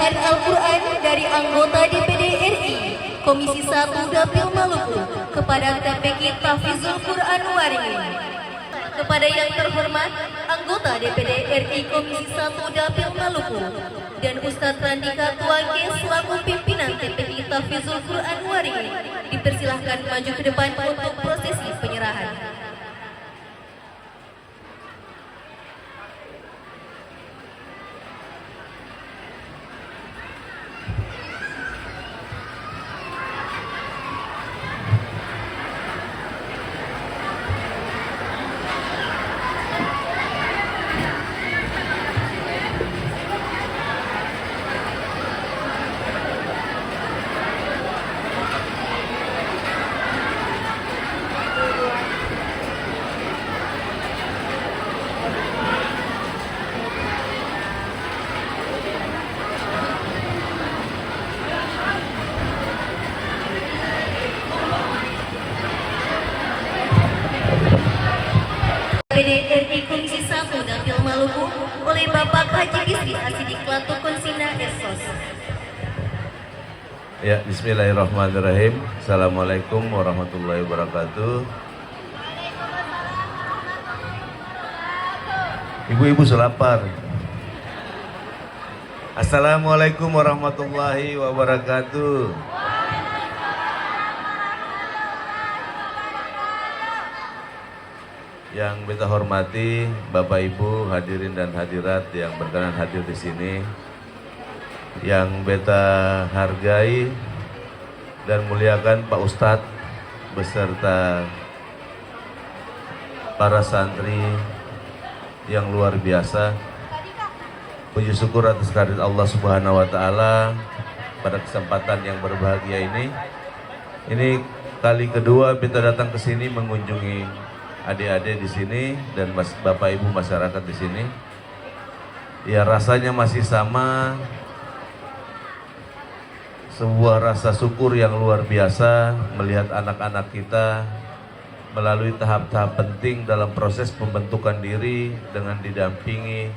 Hadir Al-Quran dari anggota DPD RI Komisi 1 Dapil Maluku kepada TPQ Tahfizul Quran Waringin. Kepada yang terhormat anggota DPD RI Komisi 1 Dapil Maluku dan Ustadz Randika Tuange selaku pimpinan TPQ Tahfizul Quran Waringin dipersilahkan maju ke depan untuk prosesi penyerahan. DPD Komisi 1 Dapil Maluku oleh Bapak Haji Bisri Asidik Latu Konsina Esos. Ya, bismillahirrahmanirrahim. Assalamualaikum warahmatullahi wabarakatuh. Ibu-ibu selapar. Assalamualaikum warahmatullahi wabarakatuh. Yang beta hormati Bapak Ibu hadirin dan hadirat yang berkenan hadir di sini, yang beta hargai dan muliakan Pak Ustadz beserta para santri yang luar biasa. Puji syukur atas kehadirat Allah Subhanahu wa taala pada kesempatan yang berbahagia ini. Ini kali kedua beta datang ke sini mengunjungi adik-adik di sini dan Bapak Ibu masyarakat di sini. Ya, rasanya masih sama, sebuah rasa syukur yang luar biasa melihat anak-anak kita melalui tahap-tahap penting dalam proses pembentukan diri dengan didampingi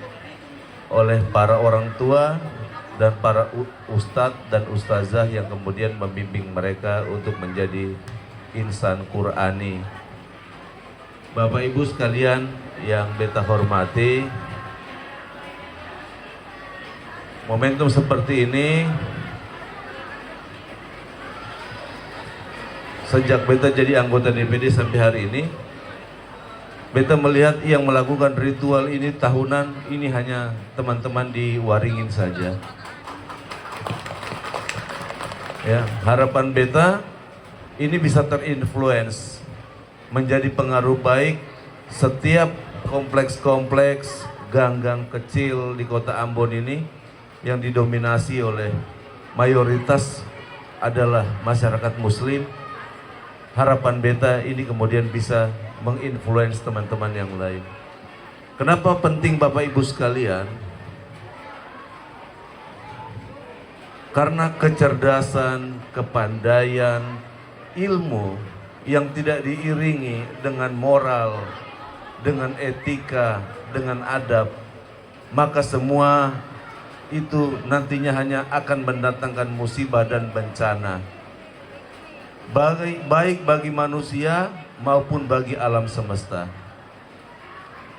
oleh para orang tua dan para ustadz dan ustazah yang kemudian membimbing mereka untuk menjadi insan Qur'ani. Bapak Ibu sekalian yang beta hormati, momentum seperti ini sejak beta jadi anggota DPD sampai hari ini, beta melihat yang melakukan ritual ini tahunan ini hanya teman-teman di Waringin saja. Ya, harapan beta ini bisa terinfluence menjadi pengaruh baik setiap kompleks-kompleks gang-gang kecil di kota Ambon ini yang didominasi oleh mayoritas adalah masyarakat muslim. Harapan beta ini kemudian bisa menginfluence teman-teman yang lain. Kenapa penting Bapak Ibu sekalian? Karena kecerdasan, kepandaian, ilmu yang tidak diiringi dengan moral, dengan etika, dengan adab, maka semua itu nantinya hanya akan mendatangkan musibah dan bencana, baik bagi manusia maupun bagi alam semesta.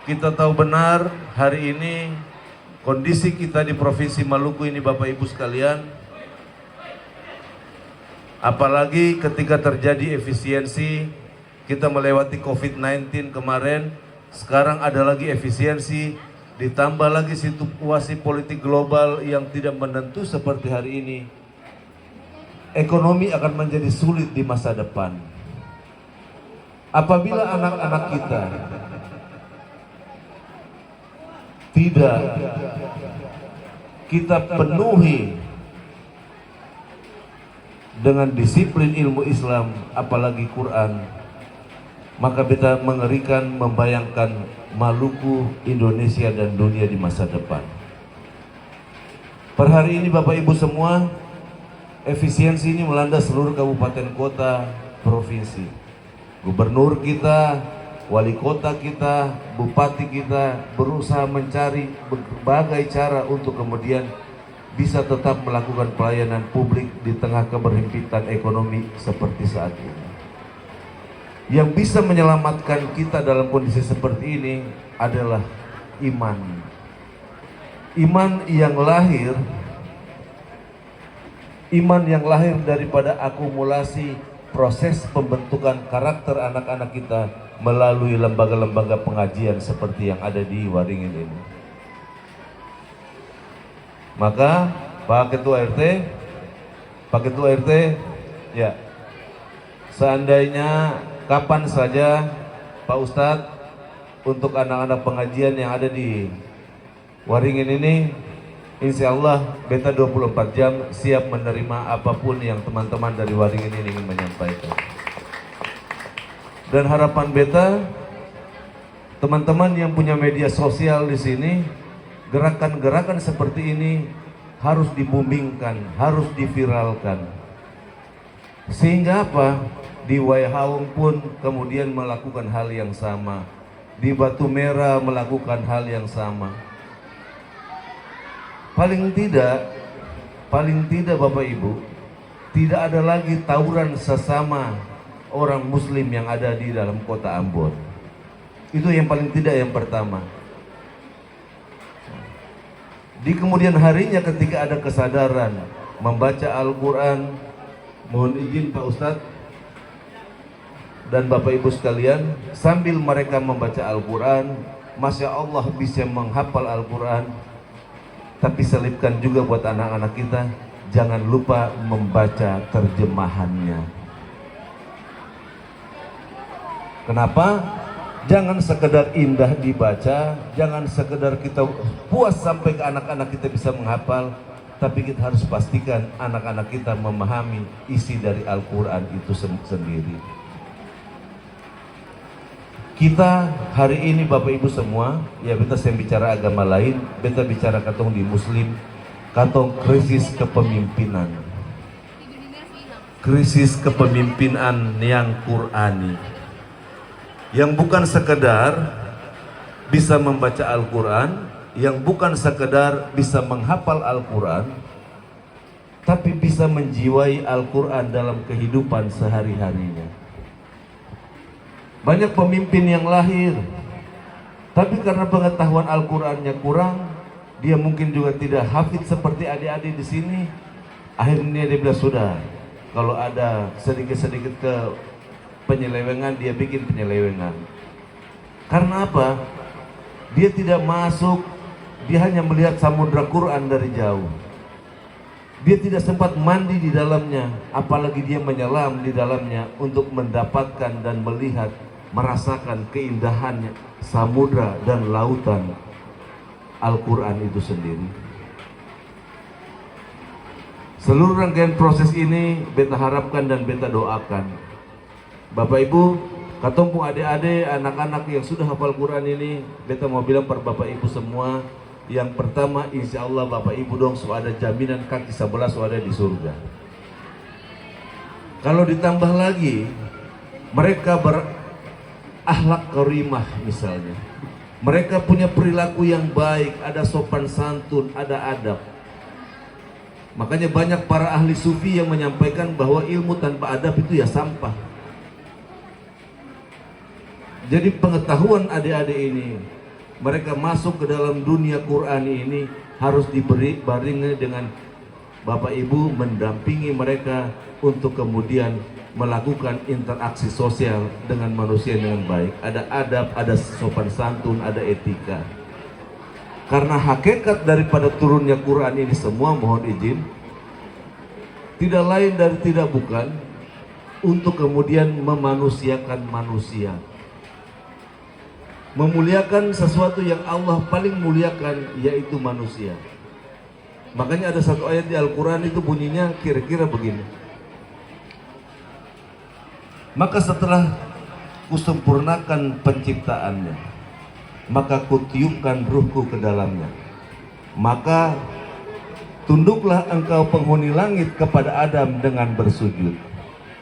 Kita tahu benar hari ini kondisi kita di Provinsi Maluku ini Bapak Ibu sekalian, apalagi ketika terjadi efisiensi, kita melewati COVID-19 kemarin, sekarang ada lagi efisiensi, ditambah lagi situasi politik global yang tidak menentu seperti hari ini. Ekonomi akan menjadi sulit di masa depan. Apabila anak-anak kita tidak kita penuhi dengan disiplin ilmu Islam, apalagi Quran, maka kita mengerikan membayangkan Maluku, Indonesia dan dunia di masa depan. Per hari ini Bapak Ibu semua, efisiensi ini melanda seluruh kabupaten kota provinsi. Gubernur kita, wali kota kita, bupati kita berusaha mencari berbagai cara untuk kemudian bisa tetap melakukan pelayanan publik di tengah keberhimpitan ekonomi seperti saat ini. Yang bisa menyelamatkan kita dalam kondisi seperti ini adalah iman. Iman yang lahir daripada akumulasi proses pembentukan karakter anak-anak kita melalui lembaga-lembaga pengajian seperti yang ada di Waringin ini. Maka Pak Ketua RT, ya, seandainya kapan saja Pak Ustadz untuk anak-anak pengajian yang ada di Waringin ini, insya Allah beta 24 jam siap menerima apapun yang teman-teman dari Waringin ini ingin menyampaikan. Dan harapan beta, teman-teman yang punya media sosial di sini, gerakan-gerakan seperti ini harus dibumingkan, harus diviralkan. Sehingga apa? Di Waihaung pun kemudian melakukan hal yang sama. Di Batu Merah melakukan hal yang sama. Paling tidak Bapak Ibu, tidak ada lagi tawuran sesama orang Muslim yang ada di dalam kota Ambon. Itu yang paling tidak, yang pertama. Di kemudian harinya ketika ada kesadaran membaca Al-Quran, mohon izin Pak Ustadz dan Bapak Ibu sekalian, sambil mereka membaca Al-Quran, Masya Allah bisa menghafal Al-Quran. Tapi selipkan juga buat anak-anak kita, jangan lupa membaca terjemahannya. Kenapa? Jangan sekedar indah dibaca, jangan sekedar kita puas sampai ke anak-anak kita bisa menghafal, tapi kita harus pastikan anak-anak kita memahami isi dari Al-Quran itu sendiri. Kita hari ini Bapak Ibu semua, ya beta saya bicara agama lain, beta bicara katong di Muslim, katong krisis kepemimpinan. Krisis kepemimpinan yang Qurani. Yang bukan sekedar bisa membaca Al-Quran, yang bukan sekedar bisa menghafal Al-Quran, tapi bisa menjiwai Al-Quran dalam kehidupan sehari-harinya. Banyak pemimpin yang lahir, tapi karena pengetahuan Al-Qurannya kurang, dia mungkin juga tidak hafid seperti adik-adik di sini. Akhirnya dia bilang sudah, kalau ada sedikit-sedikit ke penyelewengan, dia bikin penyelewengan. Karena apa? Dia tidak masuk, dia hanya melihat samudra Quran dari jauh. Dia tidak sempat mandi di dalamnya, apalagi dia menyelam di dalamnya untuk mendapatkan dan melihat, merasakan keindahannya samudra dan lautan Al-Quran itu sendiri. Seluruh rangkaian proses ini beta harapkan dan beta doakan, Bapak Ibu, katompu adik-adik, anak-anak yang sudah hafal Quran ini, beta mau bilang pada Bapak Ibu semua, yang pertama insya Allah Bapak Ibu dong ada jaminan kaki sebelah ada di surga. Kalau ditambah lagi mereka berakhlak karimah misalnya, mereka punya perilaku yang baik, ada sopan santun, ada adab. Makanya banyak para ahli sufi yang menyampaikan bahwa ilmu tanpa adab itu ya sampah. Jadi pengetahuan adik-adik ini, mereka masuk ke dalam dunia Quran ini harus diberi barengi dengan Bapak Ibu mendampingi mereka untuk kemudian melakukan interaksi sosial dengan manusia dengan baik. Ada adab, ada sopan santun, ada etika. Karena hakikat daripada turunnya Quran ini semua, mohon izin, tidak lain dan tidak bukan untuk kemudian memanusiakan manusia. Memuliakan sesuatu yang Allah paling muliakan, yaitu manusia. Makanya ada satu ayat di Al-Quran itu bunyinya kira-kira begini. Maka setelah kusempurnakan penciptaannya, maka kutiupkan ruhku ke dalamnya. Maka tunduklah engkau penghuni langit kepada Adam dengan bersujud.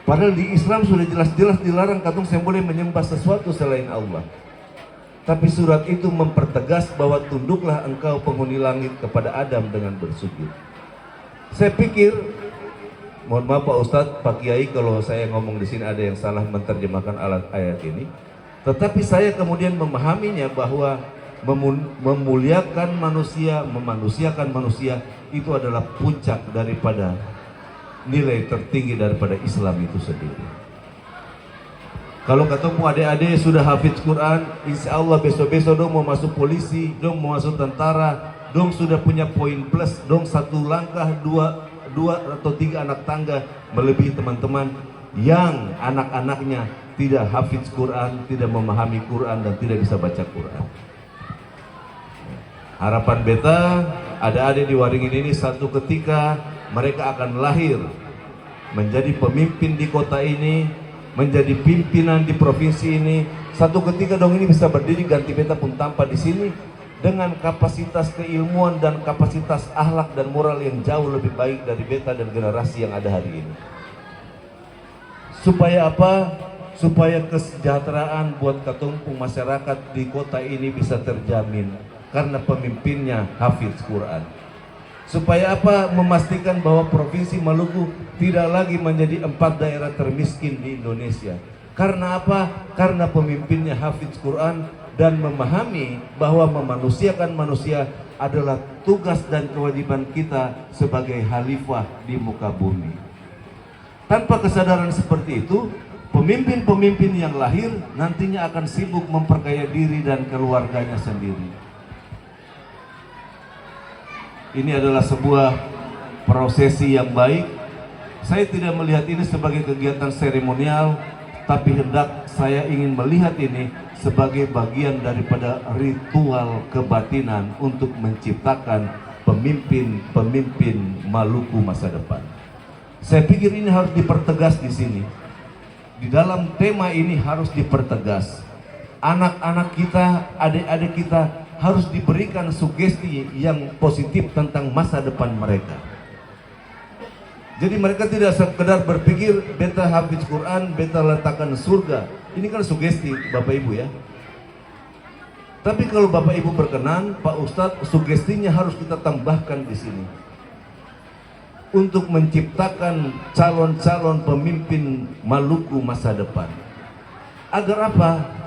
Padahal di Islam sudah jelas-jelas dilarang katong yang boleh menyembah sesuatu selain Allah. Tapi surat itu mempertegas bahwa tunduklah engkau penghuni langit kepada Adam dengan bersujud. Saya pikir, mohon maaf Pak Ustadz, Pak Kiai kalau saya ngomong di sini ada yang salah menerjemahkan ayat ini. Tetapi saya kemudian memahaminya bahwa memuliakan manusia, memanusiakan manusia itu adalah puncak daripada nilai tertinggi daripada Islam itu sendiri. Kalau ketemu adik-adik sudah hafidz Quran, insya Allah besok-besok dong mau masuk polisi, dong mau masuk tentara, dong sudah punya poin plus, dong satu langkah, dua atau tiga anak tangga melebihi teman-teman yang anak-anaknya tidak hafidz Quran, tidak memahami Quran dan tidak bisa baca Quran. Harapan beta, adik-adik di Waringin ini satu ketika mereka akan lahir menjadi pemimpin di kota ini, menjadi pimpinan di provinsi ini. Satu ketika dong ini bisa berdiri ganti beta pun tanpa di sini dengan kapasitas keilmuan dan kapasitas akhlak dan moral yang jauh lebih baik dari beta dan generasi yang ada hari ini. Supaya apa? Supaya kesejahteraan buat ketumpung masyarakat di kota ini bisa terjamin karena pemimpinnya hafidz Quran. Supaya apa? Memastikan bahwa Provinsi Maluku tidak lagi menjadi 4 daerah termiskin di Indonesia. Karena apa? Karena pemimpinnya hafidz Quran dan memahami bahwa memanusiakan manusia adalah tugas dan kewajiban kita sebagai khalifah di muka bumi. Tanpa kesadaran seperti itu, pemimpin-pemimpin yang lahir nantinya akan sibuk memperkaya diri dan keluarganya sendiri. Ini adalah sebuah prosesi yang baik. Saya tidak melihat ini sebagai kegiatan seremonial, tapi hendak saya ingin melihat ini sebagai bagian daripada ritual kebatinan untuk menciptakan pemimpin-pemimpin Maluku masa depan. Saya pikir ini harus dipertegas di sini. Di dalam tema ini harus dipertegas. Anak-anak kita, adik-adik kita harus diberikan sugesti yang positif tentang masa depan mereka. Jadi mereka tidak sekedar berpikir beta hafidz Quran, beta letakkan surga. Ini kan sugesti Bapak Ibu ya. Tapi kalau Bapak Ibu berkenan, Pak Ustadz, sugestinya harus kita tambahkan di sini. Untuk menciptakan calon-calon pemimpin Maluku masa depan. Agar apa?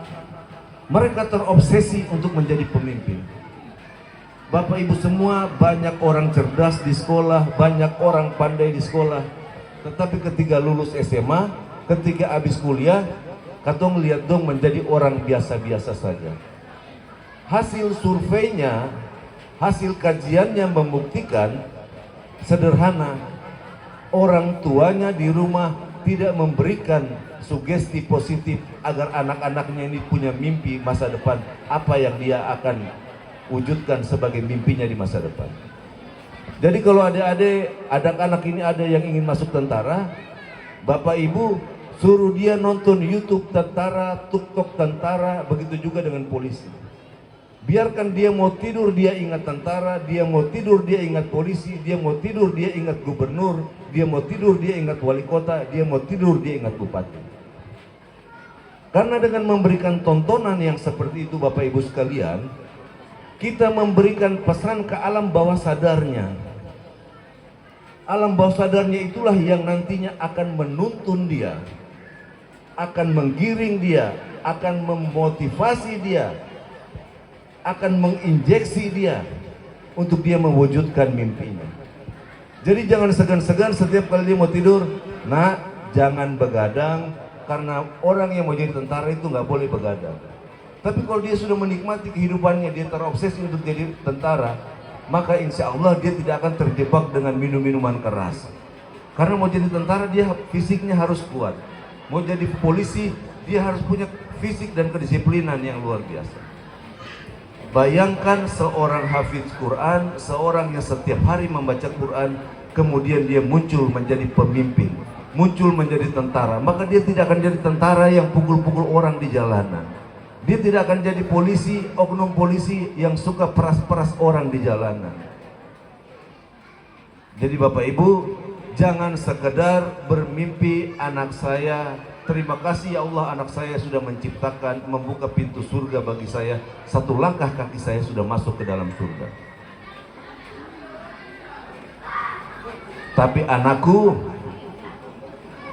Mereka terobsesi untuk menjadi pemimpin. Bapak Ibu semua, banyak orang cerdas di sekolah, banyak orang pandai di sekolah. Tetapi ketika lulus SMA, ketika habis kuliah, katong lihat dong menjadi orang biasa-biasa saja. Hasil surveinya, hasil kajiannya membuktikan sederhana. Orang tuanya di rumah tidak memberikan sugesti positif agar anak-anaknya ini punya mimpi masa depan, apa yang dia akan wujudkan sebagai mimpinya di masa depan. Jadi kalau adik-adik, anak-anak ini ada yang ingin masuk tentara, Bapak Ibu suruh dia nonton YouTube tentara, TikTok tentara, begitu juga dengan polisi. Biarkan dia mau tidur dia ingat tentara, dia mau tidur dia ingat polisi, dia mau tidur dia ingat gubernur, dia mau tidur dia ingat wali kota, dia mau tidur dia ingat bupati. Karena dengan memberikan tontonan yang seperti itu Bapak Ibu sekalian, kita memberikan pesan ke alam bawah sadarnya. Alam bawah sadarnya itulah yang nantinya akan menuntun dia, akan menggiring dia, akan memotivasi dia, akan menginjeksi dia untuk dia mewujudkan mimpinya. Jadi jangan segan-segan setiap kali dia mau tidur, nak jangan begadang, karena orang yang mau jadi tentara itu nggak boleh begadang. Tapi kalau dia sudah menikmati kehidupannya, dia terobsesi untuk jadi tentara, maka insya Allah dia tidak akan terjebak dengan minum-minuman keras. Karena mau jadi tentara dia fisiknya harus kuat. Mau jadi polisi dia harus punya fisik dan kedisiplinan yang luar biasa. Bayangkan seorang hafidz Quran, seorang yang setiap hari membaca Quran, kemudian dia muncul menjadi pemimpin, muncul menjadi tentara. Maka dia tidak akan jadi tentara yang pukul-pukul orang di jalanan. Dia tidak akan jadi polisi, oknum polisi yang suka peras-peras orang di jalanan. Jadi Bapak Ibu, jangan sekedar bermimpi anak saya, terima kasih ya Allah anak saya sudah menciptakan, membuka pintu surga bagi saya. Satu langkah kaki saya sudah masuk ke dalam surga. Tapi anakku,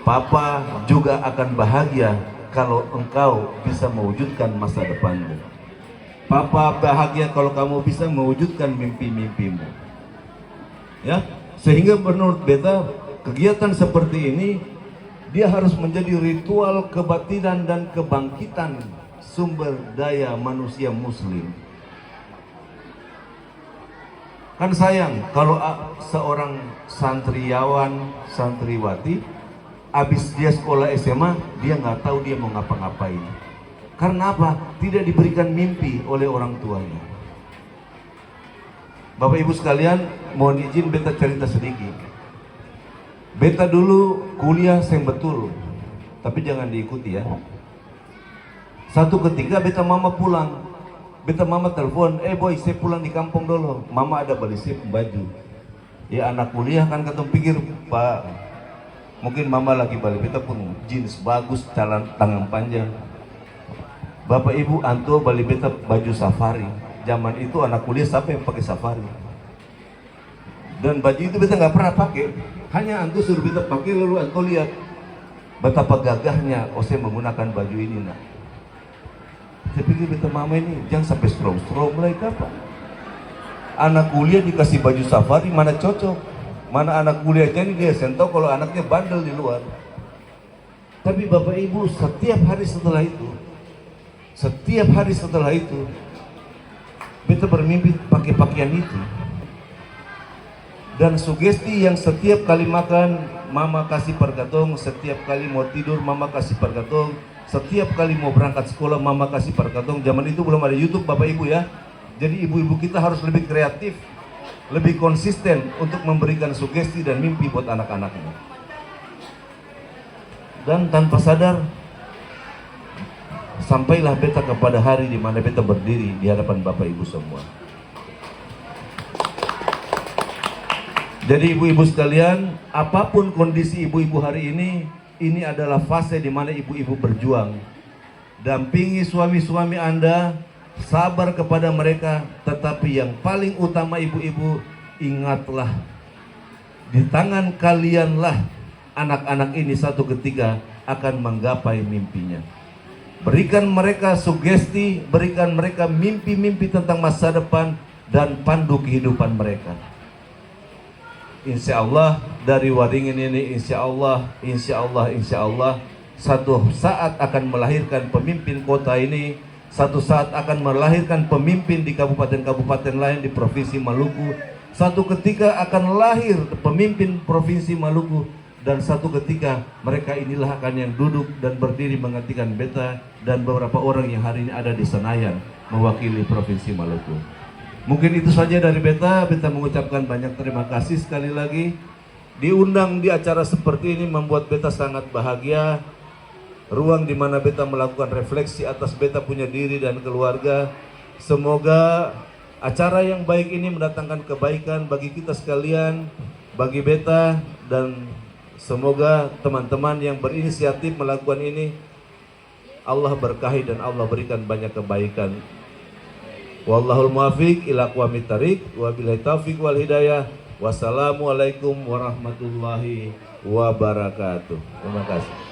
papa juga akan bahagia kalau engkau bisa mewujudkan masa depanmu. Papa bahagia kalau kamu bisa mewujudkan mimpi-mimpimu. Ya, sehingga menurut beta kegiatan seperti ini dia harus menjadi ritual kebatinan dan kebangkitan sumber daya manusia muslim. Kan sayang kalau seorang santriawan, santriwati habis dia sekolah SMA, dia nggak tahu dia mau ngapa-ngapain. Karena apa? Tidak diberikan mimpi oleh orang tuanya. Bapak Ibu sekalian, mohon izin beta cerita sedikit. Beta dulu kuliah seng betul, tapi jangan diikuti ya. Satu ketika beta mama pulang, beta mama telepon, boy saya pulang di kampung dulu. Mama ada beli sip baju. Ya anak kuliah kan katong pikir, Pak, mungkin mama lagi balik, beta pun jeans bagus, tangan panjang. Bapak Ibu anto balik beta baju safari. Zaman itu anak kuliah siapa yang pakai safari? Dan baju itu beta nggak pernah pakai. Hanya anto suruh beta pakai, lalu anto lihat betapa gagahnya saya menggunakan baju ini nak. Saya pikir beta mama ini jangan sampai strom mulai kapan? Anak kuliah dikasih baju safari mana cocok? Mana anak kuliahnya ini dia sentau kalau anaknya bandel di luar. Tapi Bapak Ibu setiap hari setelah itu beta bermimpi pakai pakaian itu. Dan sugesti yang setiap kali makan mama kasih pergatong, setiap kali mau tidur mama kasih pergatong, setiap kali mau berangkat sekolah mama kasih pergatong. Zaman itu belum ada YouTube Bapak Ibu ya. Jadi ibu-ibu kita harus lebih kreatif, lebih konsisten untuk memberikan sugesti dan mimpi buat anak-anaknya. Dan tanpa sadar sampailah beta kepada hari di mana beta berdiri di hadapan Bapak Ibu semua. Jadi ibu-ibu sekalian, apapun kondisi ibu-ibu hari ini adalah fase di mana ibu-ibu berjuang. Dampingi suami-suami Anda, sabar kepada mereka, tetapi yang paling utama ibu-ibu, ingatlah, di tangan kalianlah anak-anak ini satu ketika akan menggapai mimpinya. Berikan mereka sugesti, berikan mereka mimpi-mimpi tentang masa depan dan pandu kehidupan mereka. Insya Allah dari Waringin ini insya Allah satu saat akan melahirkan pemimpin kota ini, satu saat akan melahirkan pemimpin di kabupaten-kabupaten lain di Provinsi Maluku, satu ketika akan lahir pemimpin Provinsi Maluku, dan satu ketika mereka inilah akan yang duduk dan berdiri menggantikan beta dan beberapa orang yang hari ini ada di Senayan mewakili Provinsi Maluku. Mungkin itu saja dari beta mengucapkan banyak terima kasih sekali lagi. Diundang di acara seperti ini membuat beta sangat bahagia. Ruang di mana beta melakukan refleksi atas beta punya diri dan keluarga. Semoga acara yang baik ini mendatangkan kebaikan bagi kita sekalian, bagi beta, dan semoga teman-teman yang berinisiatif melakukan ini Allah berkahi dan Allah berikan banyak kebaikan. Wallahul muwaffiq ila aqwamit thariq, wabillahi taufiq wal hidayah. Wassalamualaikum warahmatullahi wabarakatuh. Terima kasih.